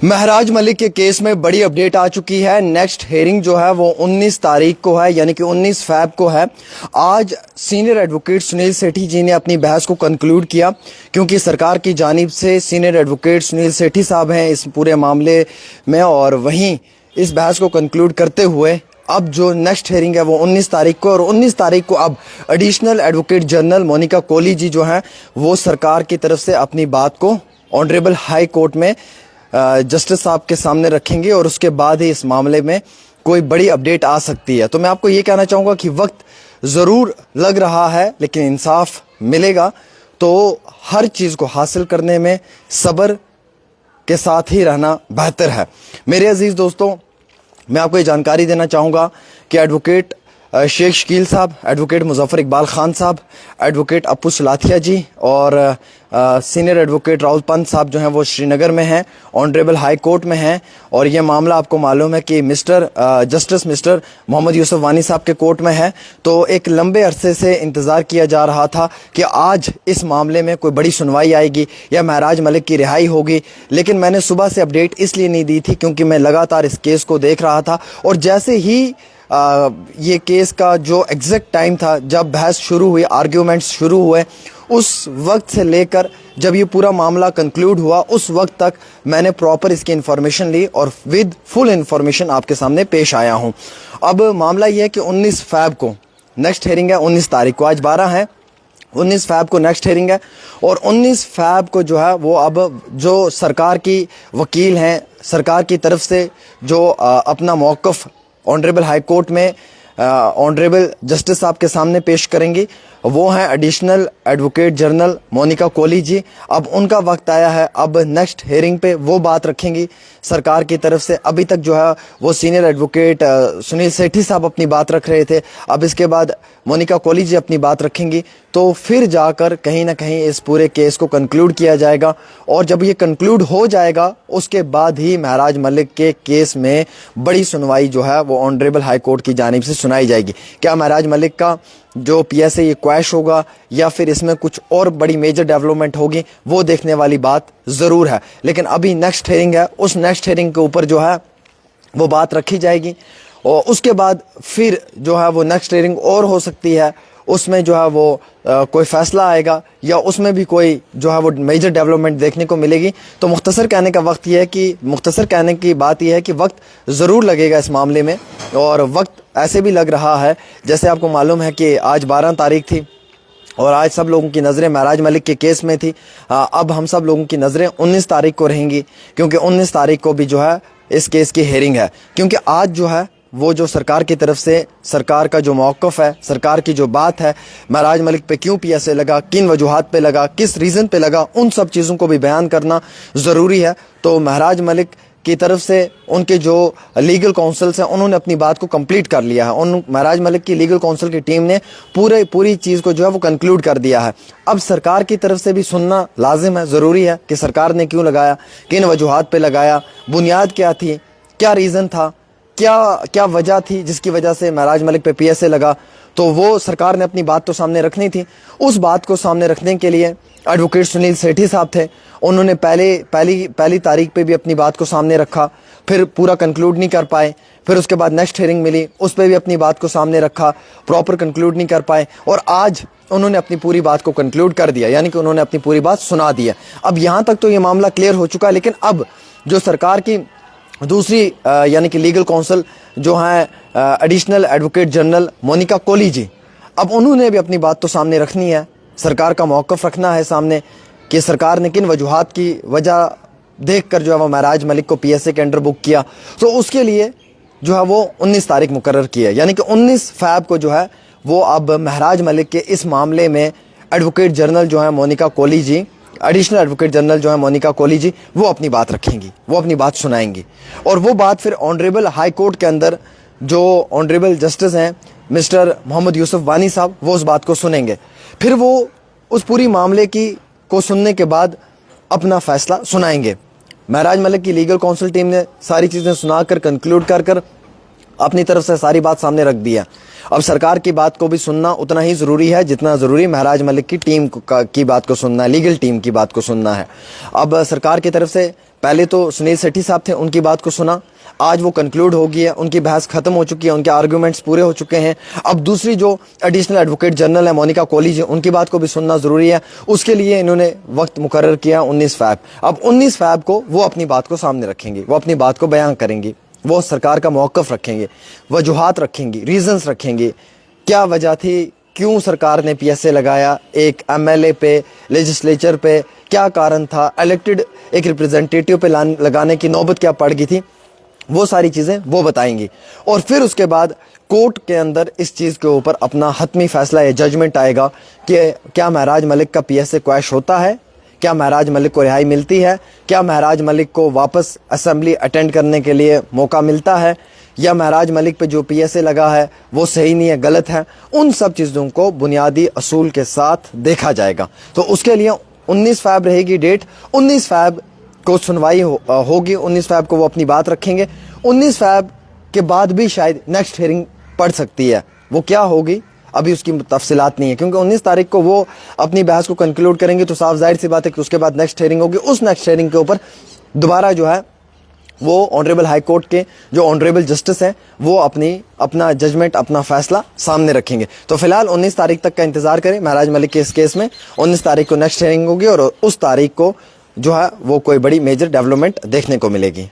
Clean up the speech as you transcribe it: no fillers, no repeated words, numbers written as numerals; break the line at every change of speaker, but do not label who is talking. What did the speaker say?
महराज मलिक के केस में बड़ी अपडेट आ चुकी है। नेक्स्ट हेयरिंग जो है वो 19 तारीख को है, यानी कि 19 फैब को है। आज सीनियर एडवोकेट सुनील सेठी जी ने अपनी बहस को कंक्लूड किया, क्योंकि सरकार की जानिब से सीनियर एडवोकेट सुनील सेठी साहब हैं इस पूरे मामले में, और वहीं इस बहस को कंक्लूड करते हुए अब जो नेक्स्ट हेयरिंग है वो 19 तारीख को, और 19 तारीख को अब additional advocate general Monika Kohli ji जो हैं वो सरकार की तरफ से अपनी बात को ऑनरेबल हाई कोर्ट में जस्टिस साहब के सामने रखेंगे, और उसके बाद ही इस मामले में कोई बड़ी अपडेट आ सकती है। तो मैं आपको ये कहना चाहूँगा कि वक्त ज़रूर लग रहा है, लेकिन इंसाफ मिलेगा। तो हर चीज़ को हासिल करने में सब्र के साथ ही रहना बेहतर है। मेरे अजीज़ दोस्तों, मैं आपको ये जानकारी देना चाहूँगा कि एडवोकेट शेख शकील साहब, एडवोकेट मुजफ्फर इकबाल खान साहब, एडवोकेट अपू सलाथिया जी और सीनियर एडवोकेट राहुल पंत साहब जो हैं वो श्रीनगर में हैं, ऑनरेबल हाई कोर्ट में हैं। और ये मामला आपको मालूम है कि जस्टिस मिस्टर मोहम्मद यूसुफ वानी साहब के कोर्ट में है। तो एक लंबे अरसे से इंतज़ार किया जा रहा था कि आज इस मामले में कोई बड़ी सुनवाई आएगी या महराज मलिक की रिहाई होगी, लेकिन मैंने सुबह से अपडेट इसलिए नहीं दी थी क्योंकि मैं लगातार इस केस को देख रहा था। और जैसे ही ये केस का जो एग्जैक्ट टाइम था जब बहस शुरू हुई, आर्ग्यूमेंट्स शुरू हुए, उस वक्त से लेकर जब ये पूरा मामला कंक्लूड हुआ उस वक्त तक मैंने प्रॉपर इसकी इन्फॉर्मेशन ली और विद फुल इन्फॉर्मेशन आपके सामने पेश आया हूँ। अब मामला ये है कि 19 फैब को नेक्स्ट हेयरिंग है, 19 तारीख को, आज 12 है, 19 फैब को नेक्स्ट हेयरिंग है। और 19 फैब को जो है वो अब जो सरकार की वकील हैं, सरकार की तरफ से जो अपना मौक़िफ़ ऑनरेबल हाई कोर्ट में ऑनरेबल जस्टिस साहब के सामने पेश करेंगी, वो हैं additional advocate general Monika Kohli ji. अब उनका वक्त आया है, अब नेक्स्ट हेयरिंग पे वो बात रखेंगी सरकार की तरफ से। अभी तक जो है वो सीनियर एडवोकेट सुनील सेठी साहब अपनी बात रख रहे थे, अब इसके बाद मोनिका कोहली जी अपनी बात रखेंगी। तो फिर जाकर कहीं ना कहीं इस पूरे केस को कंक्लूड किया जाएगा, और जब ये कंक्लूड हो जाएगा उसके बाद ही महराज मलिक के केस में बड़ी सुनवाई जो है वो ऑनरेबल हाई कोर्ट की जानिब से सुनाई जाएगी। क्या महराज मलिक का जो पीएसए ये क्वैश होगा या फिर इसमें कुछ और बड़ी मेजर डेवलपमेंट होगी, वो देखने वाली बात ज़रूर है। लेकिन अभी नेक्स्ट हेयरिंग है, उस नेक्स्ट हेयरिंग के ऊपर जो है वो बात रखी जाएगी, और उसके बाद फिर जो है वो नेक्स्ट हेयरिंग और हो सकती है, उसमें जो है वो कोई फैसला आएगा या उसमें भी कोई जो है वो मेजर डेवलपमेंट देखने को मिलेगी। तो मुख्तसर कहने का वक्त यह है कि मुख्तसर कहने की बात यह है कि वक्त ज़रूर लगेगा इस मामले में, और वक्त ऐसे भी लग रहा है जैसे आपको मालूम है कि आज 12 तारीख थी और आज सब लोगों की नज़रें महराज मलिक के केस में थी। अब हम सब लोगों की नज़रें 19 तारीख को रहेंगी, क्योंकि 19 तारीख को भी जो है इस केस की हेयरिंग है। क्योंकि आज जो है वो जो सरकार की तरफ से सरकार का जो मौक़िफ़ है, सरकार की जो बात है, महराज मलिक पे क्यों पीएसए लगा, किन वजूहात पे लगा, किस रीज़न पे लगा, उन सब चीज़ों को भी बयान करना ज़रूरी है। तो महराज मलिक की तरफ से उनके जो लीगल काउंसल्स हैं उन्होंने अपनी बात को कंप्लीट कर लिया है। उन महराज मलिक की लीगल काउंसिल की टीम ने पूरी चीज़ को जो है वो कंक्लूड कर दिया है। अब सरकार की तरफ से भी सुनना लाजिम है, ज़रूरी है कि सरकार ने क्यों लगाया, किन वजूहात पे लगाया, बुनियाद क्या थी, क्या रीज़न था, क्या वजह थी जिसकी वजह से महराज मलिक पे पीएसए लगा। तो वो सरकार ने अपनी बात तो सामने रखनी थी। उस बात को सामने रखने के लिए एडवोकेट सुनील सेठी साहब थे, उन्होंने पहली तारीख पे भी अपनी बात को सामने रखा, फिर पूरा कंक्लूड नहीं कर पाए, फिर उसके बाद नेक्स्ट हेयरिंग मिली, उस पर भी अपनी बात को सामने रखा, प्रॉपर कंक्लूड नहीं कर पाए, और आज उन्होंने अपनी पूरी बात को कंक्लूड कर दिया, यानी कि उन्होंने अपनी पूरी बात सुना दी है। अब यहाँ तक तो ये मामला क्लियर हो चुका है, लेकिन अब जो सरकार की दूसरी यानी कि लीगल काउंसिल जो हैं additional advocate general Monika Kohli ji, अब उन्होंने भी अपनी बात तो सामने रखनी है, सरकार का मौक़िफ़ रखना है सामने कि सरकार ने किन वजूहात की वजह देखकर जो है वो महराज मलिक को पीएसए के अंडर बुक किया। तो उसके लिए जो है वो 19 तारीख मुकर्रर की है, यानी कि 19 फैब को जो है वो अब महराज मलिक के इस मामले में एडवोकेट जनरल जो है मोनिका कोहली जी, एडिशनल एडवोकेट जनरल जो है मोनिका कोहली जी, वो अपनी बात रखेंगी, वो अपनी बात सुनाएंगी, और वो बात फिर ऑनरेबल हाई कोर्ट के अंदर जो ऑनरेबल जस्टिस हैं मिस्टर मोहम्मद यूसुफ वानी साहब, वो उस बात को सुनेंगे। फिर वो उस पूरी मामले को सुनने के बाद अपना फैसला सुनाएंगे। महराज मलिक की लीगल काउंसिल टीम ने सारी चीज़ें सुनाकर कंक्लूड कर अपनी तरफ से सारी बात सामने रख दिया। अब सरकार की बात को भी सुनना उतना ही ज़रूरी है जितना ज़रूरी महराज मलिक की टीम की बात को सुनना है, लीगल टीम की बात को सुनना है। अब सरकार की तरफ से پہلے تو سنیل سیٹھی صاحب تھے, ان کی بات کو سنا, آج وہ کنکلوڈ ہو گئی ہے, ان کی بحث ختم ہو چکی ہے, ان کے آرگومنٹس پورے ہو چکے ہیں. اب دوسری جو ایڈیشنل ایڈوکیٹ جنرل ہے مونیکا کولی جی, ان کی بات کو بھی سننا ضروری ہے. اس کے لیے انہوں نے وقت مقرر کیا 19 فیب. اب 19 فیب کو وہ اپنی بات کو سامنے رکھیں گے, وہ اپنی بات کو بیان کریں گے, وہ سرکار کا موقف رکھیں گے, وجوہات رکھیں گے, ریزنز رکھیں گے, کیا وجہ تھی, کیوں سرکار نے پی ایس اے لگایا ایک ایم ایل اے پہ, لیجسلیچر پہ, کیا کارن تھا, الیکٹڈ ایک ریپرزنٹیٹیو پہ لگانے کی نوبت کیا پڑ گئی تھی, وہ ساری چیزیں وہ بتائیں گی. اور پھر اس کے بعد کورٹ کے اندر اس چیز کے اوپر اپنا حتمی فیصلہ یا ججمنٹ آئے گا کہ کیا مہراج ملک کا پی ایس اے کویش ہوتا ہے, کیا مہراج ملک کو رہائی ملتی ہے, کیا مہراج ملک کو واپس اسمبلی اٹینڈ کرنے کے لیے موقع ملتا ہے, یا مہراج ملک پہ جو پی ایس اے لگا ہے وہ صحیح نہیں ہے, غلط ہے. ان سب چیزوں کو بنیادی اصول کے ساتھ دیکھا جائے گا. تو اس کے لیے 19 فیب رہے گی ڈیٹ. 19 فیب کو سنوائی ہوگی, 19 فیب کو وہ اپنی بات رکھیں گے. 19 فیب کے بعد بھی شاید نیکسٹ ہیئرنگ پڑ سکتی ہے, وہ کیا ہوگی ابھی اس کی تفصیلات نہیں ہے, کیونکہ 19 تاریخ کو وہ اپنی بحث کو کنکلوڈ کریں گے, تو صاف ظاہر سی بات ہے کہ اس کے بعد نیکسٹ ہیئرنگ ہوگی. اس نیکسٹ ہیئرنگ کے اوپر دوبارہ جو ہے وہ آنریبل ہائی کورٹ کے جو آنریبل جسٹس ہیں وہ اپنا ججمنٹ, اپنا فیصلہ سامنے رکھیں گے. تو فی الحال 19 تاریخ تک کا انتظار کریں مہراج ملک کے اس کیس میں. 19 تاریخ کو نیکسٹ ہیئرنگ ہوگی اور اس تاریخ کو جو ہے وہ کوئی بڑی میجر ڈیولپمنٹ دیکھنے کو ملے گی.